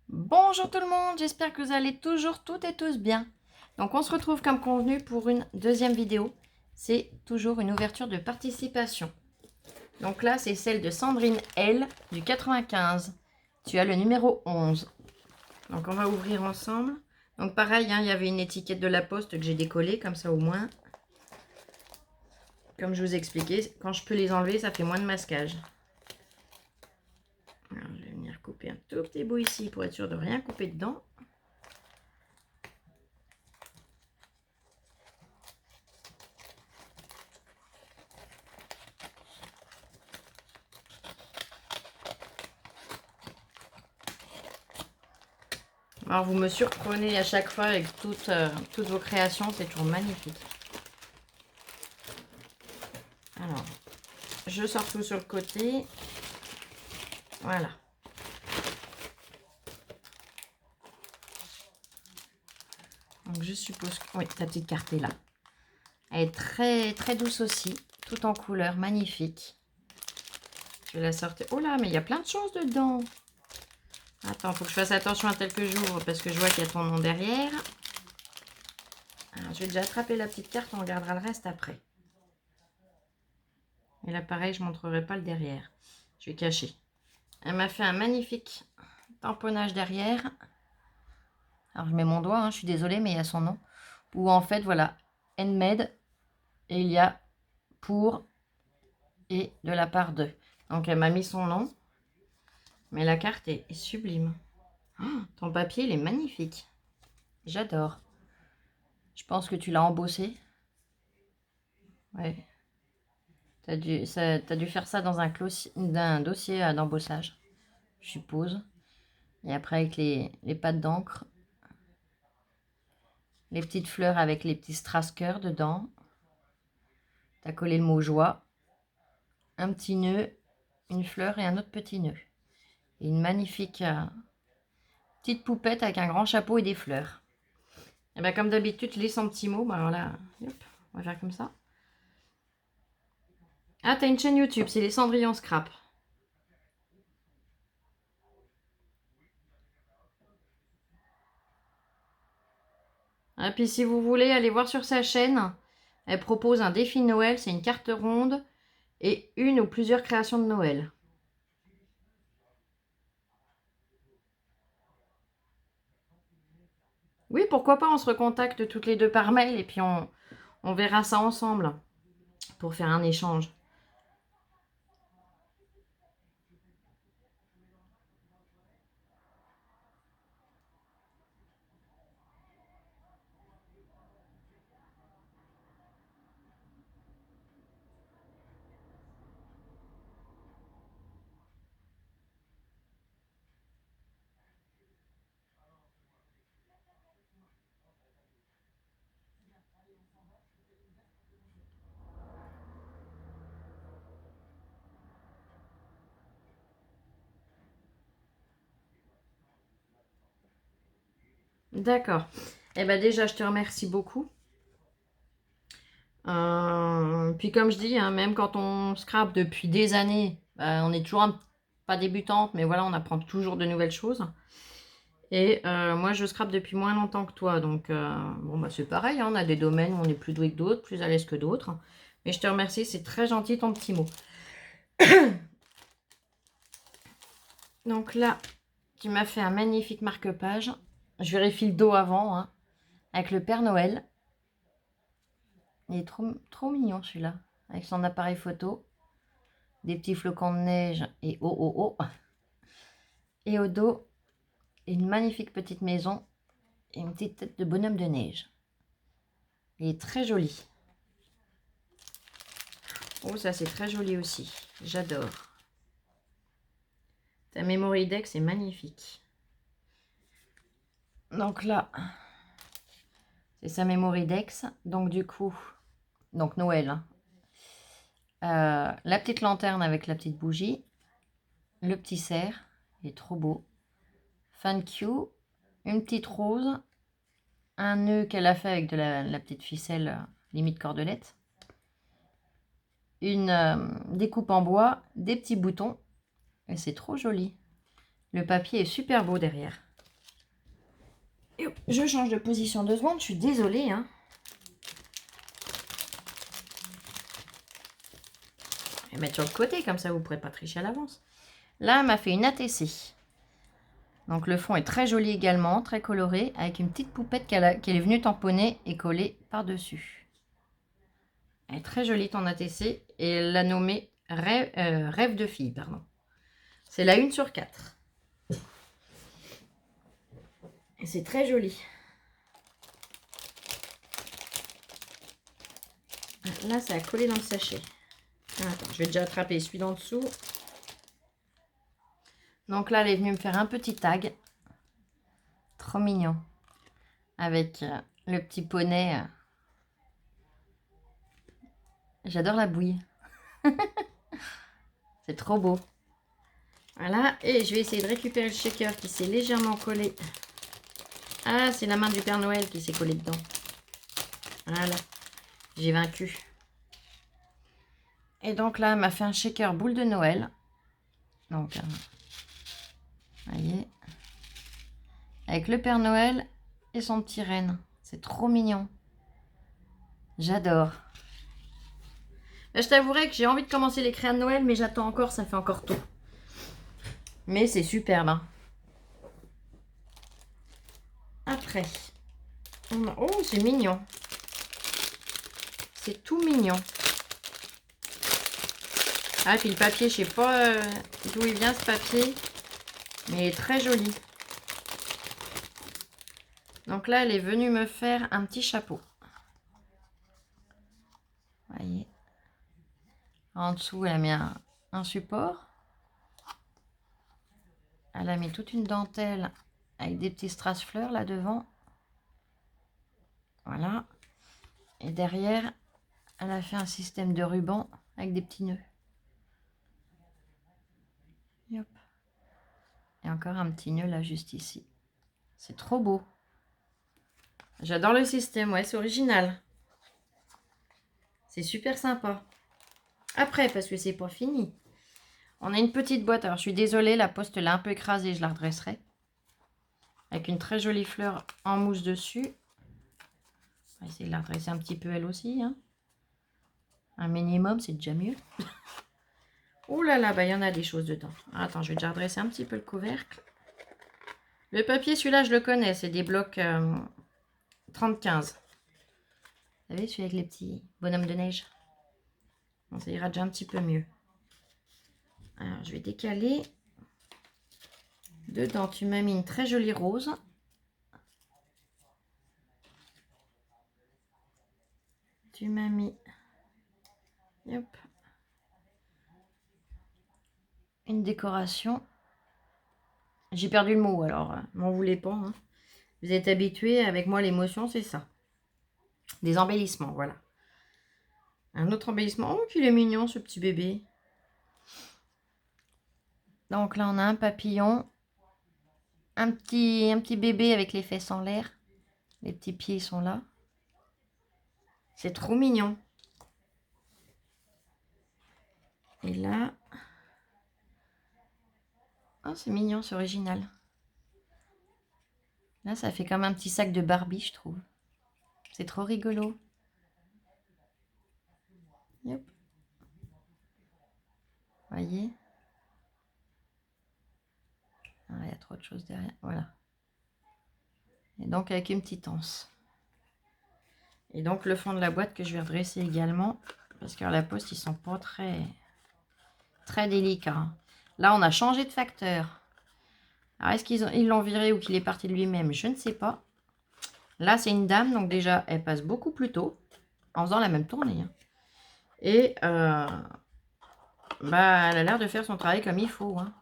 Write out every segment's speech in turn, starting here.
Bonjour tout le monde, j'espère que vous allez toujours toutes et tous bien. Donc on se retrouve comme convenu pour une deuxième vidéo. C'est toujours une ouverture de participation. Donc là c'est celle de Sandrine L du 95. Tu as le numéro 11. Donc on va ouvrir ensemble. Donc pareil, il y avait une étiquette de la poste que j'ai décollée, comme ça au moins. Comme je vous expliquais, quand je peux les enlever, ça fait moins de masquage. Alors, je vais venir couper un tout petit bout ici pour être sûr de rien couper dedans. Alors vous me surprenez à chaque fois avec toutes vos créations, c'est toujours magnifique. Alors, je sors tout sur le côté. Voilà. Donc je suppose que... Oui, la petite carte est là. Elle est très très douce aussi, tout en couleur, magnifique. Je vais la sortir. Oh là, mais il y a plein de choses dedans. Attends, faut que je fasse attention à tel que j'ouvre parce que je vois qu'il y a ton nom derrière. Alors, je vais déjà attraper la petite carte, on regardera le reste après. Et là, pareil, je ne montrerai pas le derrière. Je vais cacher. Elle m'a fait un magnifique tamponnage derrière. Alors, je mets mon doigt, je suis désolée, mais il y a son nom. Où en fait, voilà, handmade. Et il y a pour et de la part de. Donc, elle m'a mis son nom. Mais la carte est sublime. Oh, ton papier, il est magnifique. J'adore. Je pense que tu l'as embossé. Ouais. T'as dû faire ça dans un dossier d'embossage, je suppose. Et après, avec les pattes d'encre, les petites fleurs avec les petits strass-cœurs dedans. T'as collé le mot joie, un petit nœud, une fleur et un autre petit nœud. Et une magnifique petite poupette avec un grand chapeau et des fleurs. Et bien comme d'habitude, je lis son petit mot. Alors là, hop, on va faire comme ça. Ah, t'as une chaîne YouTube, c'est les Cendrillon Scrap. Et puis si vous voulez aller voir sur sa chaîne, elle propose un défi Noël, c'est une carte ronde et une ou plusieurs créations de Noël. Oui, pourquoi pas, on se recontacte toutes les deux par mail et puis on verra ça ensemble pour faire un échange. D'accord. Eh bien déjà, je te remercie beaucoup. Puis comme je dis, même quand on scrape depuis des années, on est toujours pas débutante, mais voilà, on apprend toujours de nouvelles choses. Et moi, je scrape depuis moins longtemps que toi, donc bon, bah, c'est pareil, on a des domaines où on est plus doué que d'autres, plus à l'aise que d'autres. Mais je te remercie, c'est très gentil ton petit mot. Donc là, tu m'as fait un magnifique marque-page. Je vérifie le dos avant, avec le Père Noël. Il est trop mignon celui-là, avec son appareil photo. Des petits flocons de neige et oh oh oh. Et au dos, une magnifique petite maison et une petite tête de bonhomme de neige. Il est très joli. Oh, ça c'est très joli aussi. J'adore. Ta memory deck, c'est magnifique. Donc là, c'est sa memory dex. Donc du coup, donc Noël. La petite lanterne avec la petite bougie. Le petit cerf, il est trop beau. Thank you. Une petite rose. Un nœud qu'elle a fait avec de la petite ficelle limite cordelette. Une découpe en bois, des petits boutons. Et c'est trop joli. Le papier est super beau derrière. Et hop, je change de position 2 secondes, je suis désolée, hein. Je vais mettre sur le côté, comme ça vous ne pourrez pas tricher à l'avance. Là, elle m'a fait une ATC. Donc le fond est très joli également, très coloré, avec une petite poupette qu'elle est venue tamponner et coller par-dessus. Elle est très jolie ton ATC et elle l'a nommée Rêve de fille, pardon. C'est la 1 sur 4. Et c'est très joli. Là, ça a collé dans le sachet. Attends, je vais déjà attraper celui d'en dessous. Donc là, elle est venue me faire un petit tag. Trop mignon. Avec le petit poney. J'adore la bouille. C'est trop beau. Voilà. Et je vais essayer de récupérer le shaker qui s'est légèrement collé. Ah, c'est la main du Père Noël qui s'est collée dedans. Voilà. J'ai vaincu. Et donc là, elle m'a fait un shaker boule de Noël. Donc, voyez. Avec le Père Noël et son petit renne. C'est trop mignon. J'adore. Je t'avouerai que j'ai envie de commencer les créas de Noël, mais j'attends encore, ça fait encore tôt. Mais c'est superbe. Hein. Après, oh, c'est mignon. C'est tout mignon. Ah, puis le papier, je sais pas d'où il vient ce papier, mais il est très joli. Donc là, elle est venue me faire un petit chapeau. Voyez. En dessous, elle a mis un support. Elle a mis toute une dentelle avec des petits strass fleurs là devant. Voilà. Et derrière, elle a fait un système de ruban avec des petits nœuds. Et hop. Et encore un petit nœud là juste ici. C'est trop beau. J'adore le système, ouais, c'est original. C'est super sympa. Après, parce que c'est pas fini. On a une petite boîte. Alors, je suis désolée, la poste l'a un peu écrasée. Je la redresserai. Avec une très jolie fleur en mousse dessus. On va essayer de la redresser un petit peu elle aussi. Hein. Un minimum, c'est déjà mieux. Oh là là, bah il y en a des choses dedans. Attends, je vais déjà redresser un petit peu le couvercle. Le papier, celui-là, je le connais. C'est des blocs 30-15. Vous savez, celui avec les petits bonhommes de neige. Bon, ça ira déjà un petit peu mieux. Alors, je vais décaler. Dedans, tu m'as mis une très jolie rose. Tu m'as mis... Hop. Une décoration. J'ai perdu le mot, alors m'en voulez pas. Hein. Vous êtes habitués, avec moi, l'émotion, c'est ça. Des embellissements, voilà. Un autre embellissement. Oh, qu'il est mignon, ce petit bébé. Donc là, on a un papillon. Un petit bébé avec les fesses en l'air. Les petits pieds sont là. C'est trop mignon. Et là... Oh, c'est mignon, c'est original. Là, ça fait comme un petit sac de Barbie, je trouve. C'est trop rigolo. Yep. Voyez. Ah, il y a trop de choses derrière. Voilà. Et donc, avec une petite anse. Et donc, le fond de la boîte que je vais redresser également. Parce qu'à la poste, ils sont pas très délicats. Là, on a changé de facteur. Alors, est-ce qu'ils l'ont viré ou qu'il est parti de lui-même? Je ne sais pas. Là, c'est une dame. Donc, déjà, elle passe beaucoup plus tôt. En faisant la même tournée. Hein. Et bah, elle a l'air de faire son travail comme il faut. Hein.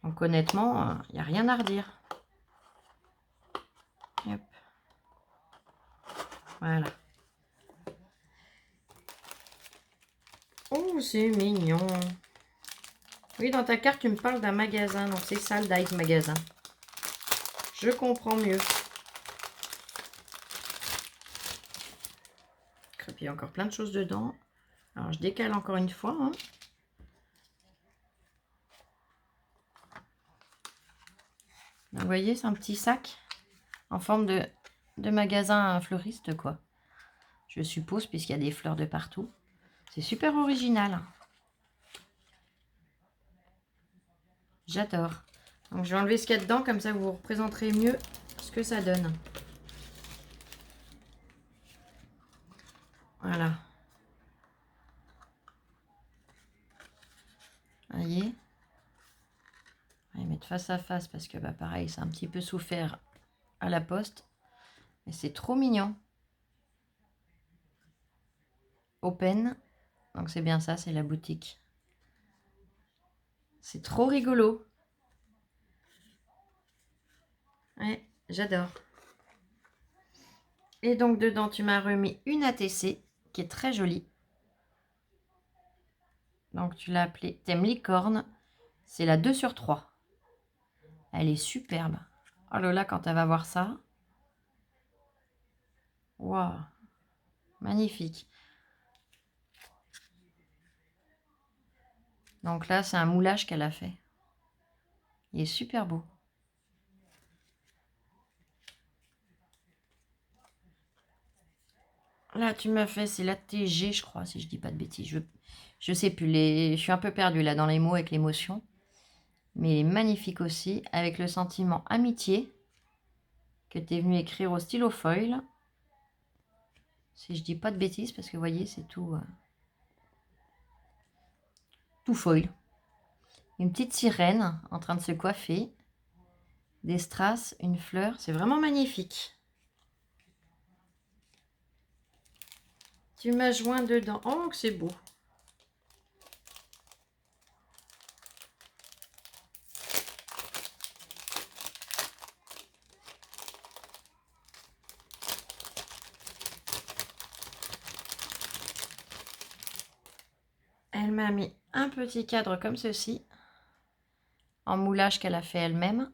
Donc, honnêtement, il n'y a rien à redire. Hop. Voilà. Oh, c'est mignon. Oui, dans ta carte, tu me parles d'un magasin. Donc, c'est ça, le Dive Magasin. Je comprends mieux. Et puis, il y a encore plein de choses dedans. Alors, je décale encore une fois. Hein. Vous voyez, c'est un petit sac. en forme de magasin fleuriste, quoi. Je suppose, puisqu'il y a des fleurs de partout. C'est super original. J'adore. Donc, je vais enlever ce qu'il y a dedans, comme ça, vous représenterez mieux ce que ça donne. Voilà. Vous voyez? On va les mettre face à face parce que, bah, pareil, c'est un petit peu souffert à la poste. Mais c'est trop mignon. Open. Donc, c'est bien ça, c'est la boutique. C'est trop rigolo. Ouais, j'adore. Et donc, dedans, tu m'as remis une ATC qui est très jolie. Donc, tu l'as appelée thème licorne. C'est la 2/3. Elle est superbe. Oh là là, quand elle va voir ça. Waouh. Magnifique. Donc là, c'est un moulage qu'elle a fait. Il est super beau. Là, tu m'as fait, c'est la TG, je crois, si je dis pas de bêtises. Je sais plus, je suis un peu perdue là dans les mots avec l'émotion. Mais il est magnifique aussi, avec le sentiment amitié que tu es venu écrire au stylo foil. Si je dis pas de bêtises, parce que vous voyez, c'est tout, tout foil. Une petite sirène en train de se coiffer. Des strass, une fleur, c'est vraiment magnifique. Tu m'as joint dedans. Oh, que c'est beau. Elle m'a mis un petit cadre comme ceci, en moulage qu'elle a fait elle-même.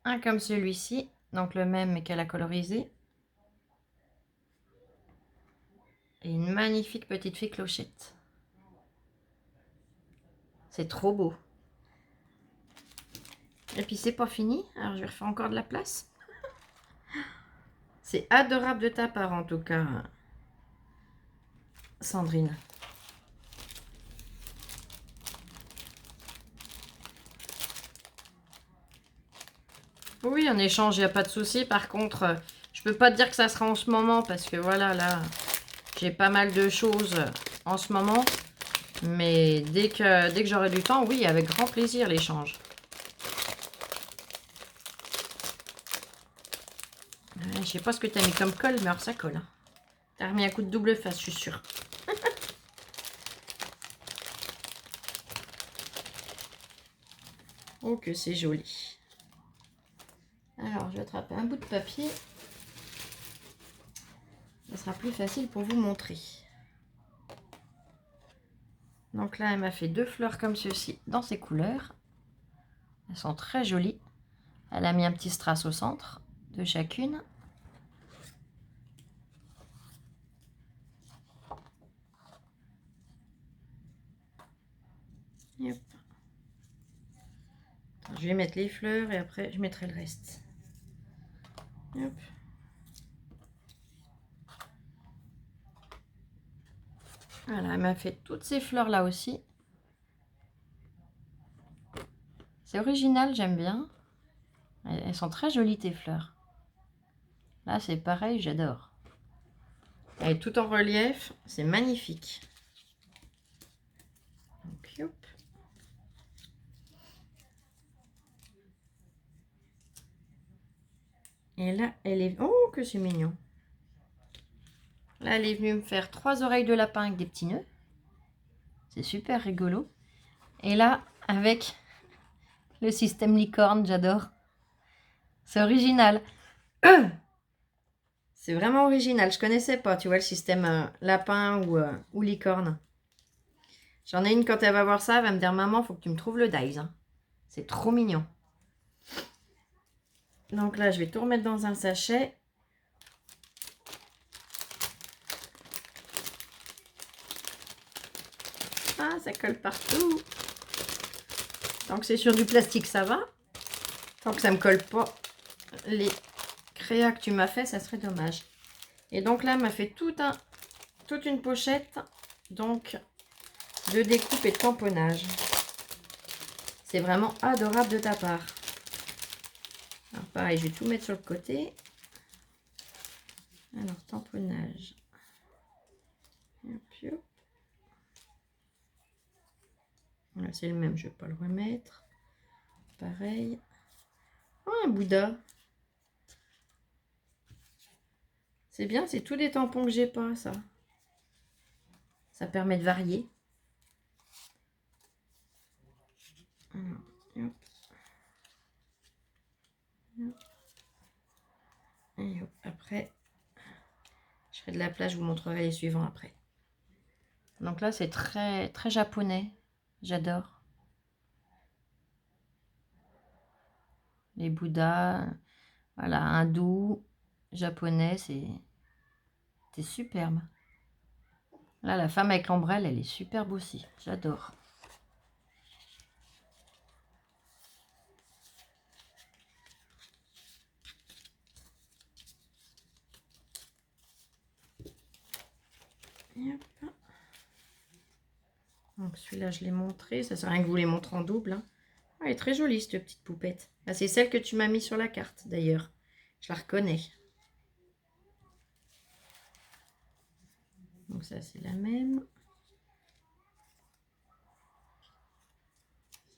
Un comme celui-ci, donc le même mais qu'elle a colorisé. Et une magnifique petite fée clochette. C'est trop beau. Et puis c'est pas fini, alors je vais refaire encore de la place. C'est adorable de ta part en tout cas, Sandrine. Oui, en échange, il n'y a pas de souci. Par contre, je peux pas te dire que ça sera en ce moment parce que voilà, là, j'ai pas mal de choses en ce moment. Mais dès que j'aurai du temps, oui, avec grand plaisir l'échange. Je sais pas ce que tu as mis comme colle, mais alors ça colle. Hein. Tu as remis un coup de double face, je suis sûre. Oh, que c'est joli. Alors, je vais attraper un bout de papier. Ça sera plus facile pour vous montrer. Donc là, elle m'a fait 2 fleurs comme ceci dans ces couleurs. Elles sont très jolies. Elle a mis un petit strass au centre de chacune. Hop. Attends, je vais mettre les fleurs et après je mettrai le reste. Hop. Voilà, elle m'a fait toutes ces fleurs là aussi. C'est original, j'aime bien. Elles sont très jolies tes fleurs. Là c'est pareil, j'adore. Elle est tout en relief, c'est magnifique. Donc, hop. Et là, elle est... Oh, que c'est mignon. Là, elle est venue me faire 3 oreilles de lapin avec des petits nœuds. C'est super rigolo. Et là, avec le système licorne, j'adore. C'est original. C'est vraiment original. Je connaissais pas, tu vois, le système lapin ou licorne. J'en ai une, quand elle va voir ça, elle va me dire, maman, faut que tu me trouves le dies. Hein. C'est trop mignon. Donc là, je vais tout remettre dans un sachet. Ah, ça colle partout. Donc c'est sur du plastique, ça va. Tant que ça me colle pas les créas que tu m'as fait, ça serait dommage. Et donc là, elle m'a fait toute une pochette donc de découpe et de tamponnage. C'est vraiment adorable de ta part. Alors pareil, je vais tout mettre sur le côté. Alors, tamponnage. Hop, hop. Voilà, c'est le même, je ne vais pas le remettre. Pareil. Oh, un Bouddha. C'est bien, c'est tous des tampons que j'ai pas, ça. Ça permet de varier. Alors, hop. Hop. Et hop. Après, je ferai de la place, je vous montrerai les suivants après. Donc là, c'est très, très japonais. J'adore. Les Bouddhas, voilà, hindou, japonais, c'est superbe. Là, la femme avec l'ombrelle, elle est superbe aussi. J'adore. Hop. Donc celui-là, je l'ai montré. Ça sert à rien que vous les montre en double. Hein. Ah, elle est très jolie, cette petite poupette. Ah, c'est celle que tu m'as mis sur la carte, d'ailleurs. Je la reconnais. Donc ça, c'est la même.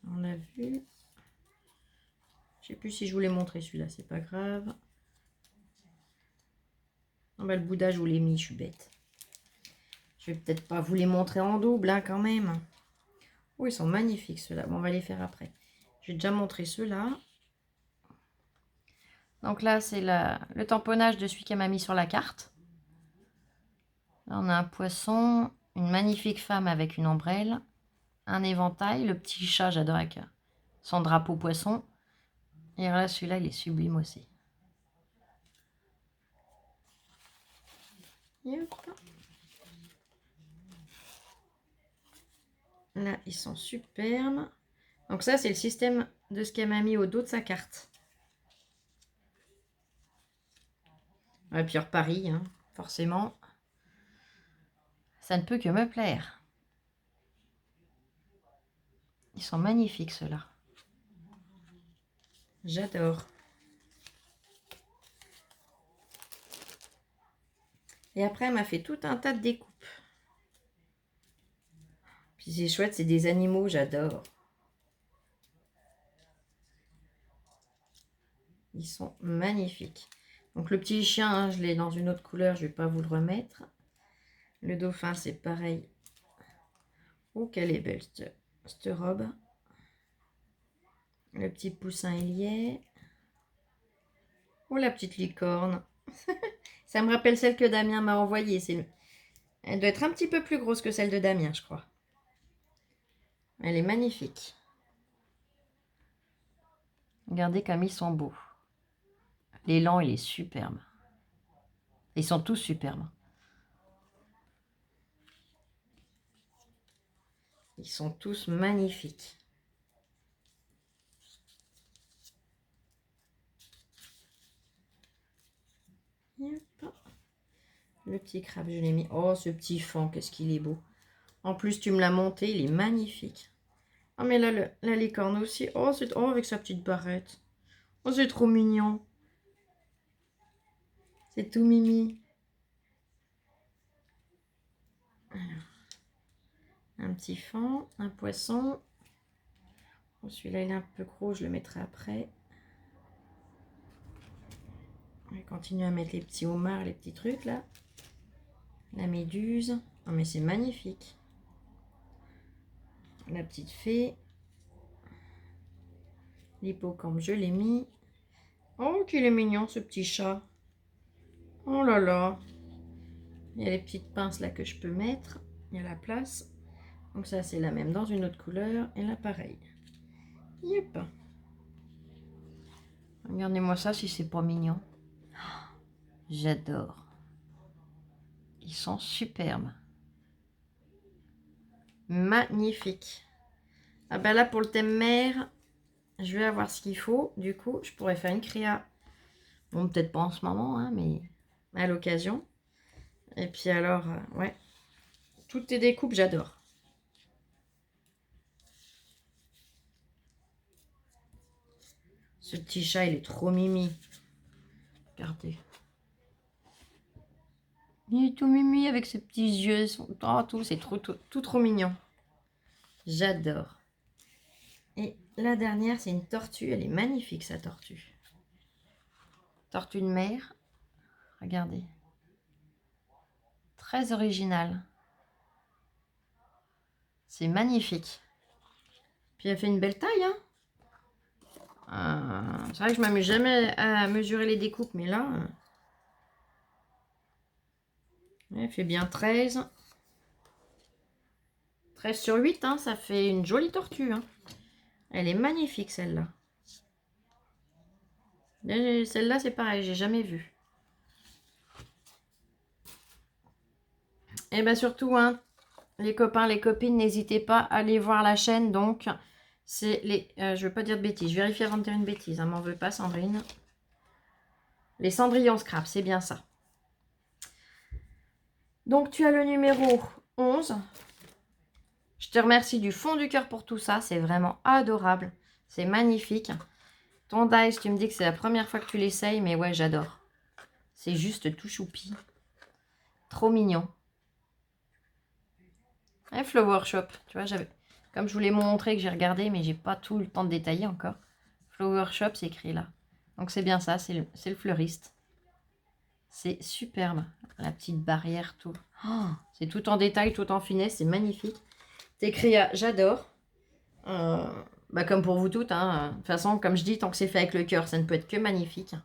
Ça, on l'a vu. Je sais plus si je vous l'ai montré, celui-là. C'est pas grave. Non, bah, le Bouddha, je vous l'ai mis. Je suis bête. Je vais peut-être pas vous les montrer en double, hein, quand même. Oh, ils sont magnifiques, ceux-là. Bon, on va les faire après. Je vais déjà montrer ceux-là. Donc là, c'est le tamponnage de celui qu'elle m'a mis sur la carte. Là, on a un poisson, une magnifique femme avec une ombrelle, un éventail, le petit chat, j'adore avec son drapeau poisson. Et là, celui-là, il est sublime aussi. Là, ils sont superbes. Donc ça, c'est le système de ce qu'elle m'a mis au dos de sa carte. Et puis Paris, hein, forcément. Ça ne peut que me plaire. Ils sont magnifiques, ceux-là. J'adore. Et après, elle m'a fait tout un tas de découpes. Puis c'est chouette, c'est des animaux, j'adore. Ils sont magnifiques. Donc le petit chien, hein, je l'ai dans une autre couleur, je ne vais pas vous le remettre. Le dauphin, c'est pareil. Oh, qu'elle est belle, cette robe. Le petit poussin, il y est. Oh, la petite licorne. Ça me rappelle celle que Damien m'a envoyée. Elle doit être un petit peu plus grosse que celle de Damien, je crois. Elle est magnifique. Regardez comme ils sont beaux. L'élan, il est superbe. Ils sont tous superbes. Ils sont tous magnifiques. Hop. Le petit crabe, je l'ai mis. Oh, ce petit fan, qu'est-ce qu'il est beau. En plus, tu me l'as monté, il est magnifique. Ah, mais là, la licorne aussi. Oh, oh, avec sa petite barrette. Oh, c'est trop mignon. C'est tout mimi. Alors, un petit fan, un poisson. Oh, celui-là, il est un peu gros, je le mettrai après. On va continuer à mettre les petits homards, les petits trucs, là. La méduse. Oh, mais c'est magnifique. La petite fée. L'hippocampe, je l'ai mis. Oh, qu'il est mignon, ce petit chat. Oh là là. Il y a les petites pinces là que je peux mettre. Il y a la place. Donc ça, c'est la même dans une autre couleur. Et là, pareil. Yep. Regardez-moi ça si c'est pas mignon. J'adore. Ils sont superbes. Magnifiques. Ah ben là, pour le thème mer, Je vais avoir ce qu'il faut. Du coup, je pourrais faire une créa. Bon, peut-être pas en ce moment, hein, mais à l'occasion. Et puis alors, ouais. Toutes tes découpes, j'adore. Ce petit chat, il est trop mimi. Regardez. Il est tout mimi avec ses petits yeux. Oh, tout, c'est tout trop mignon. J'adore. Et la dernière, c'est une tortue. Elle est magnifique, sa tortue. Tortue de mer. Regardez. Très original. C'est magnifique. Puis elle fait une belle taille, hein. C'est vrai que je m'amuse jamais à mesurer les découpes, mais là, elle fait bien 13. 13 sur 8, hein, ça fait une jolie tortue. Hein. Elle est magnifique, celle-là. Celle-là, c'est pareil, j'ai jamais vu. Et bien surtout, hein, les copains, les copines, n'hésitez pas à aller voir la chaîne. Donc, c'est les... je ne veux pas dire de bêtises. Je vérifie avant de dire une bêtise. Hein, m'en veux pas, Sandrine. Les Cendrillon Scrap, c'est bien ça. Donc, tu as le numéro 11. Je te remercie du fond du cœur pour tout ça. C'est vraiment adorable. C'est magnifique. Ton dice, tu me dis que c'est la première fois que tu l'essayes. Mais ouais, j'adore. C'est juste tout choupi. Trop mignon. Et Flower Shop. Tu vois, comme je vous l'ai montré que j'ai regardé, mais j'ai pas tout le temps de détailler encore. Flower Shop, c'est écrit là. Donc c'est bien ça, c'est le fleuriste. C'est superbe. La petite barrière, tout. Oh, c'est tout en détail, tout en finesse, c'est magnifique. C'est écrit à j'adore. Bah comme pour vous toutes. Hein. De toute façon, comme je dis, tant que c'est fait avec le cœur, ça ne peut être que magnifique.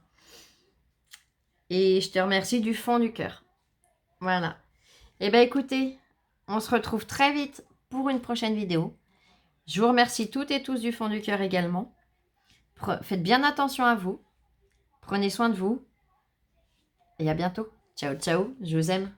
Et je te remercie du fond du cœur. Voilà. Et ben écoutez, on se retrouve très vite pour une prochaine vidéo. Je vous remercie toutes et tous du fond du cœur également. Faites bien attention à vous. Prenez soin de vous. Et à bientôt. Ciao, ciao. Je vous aime.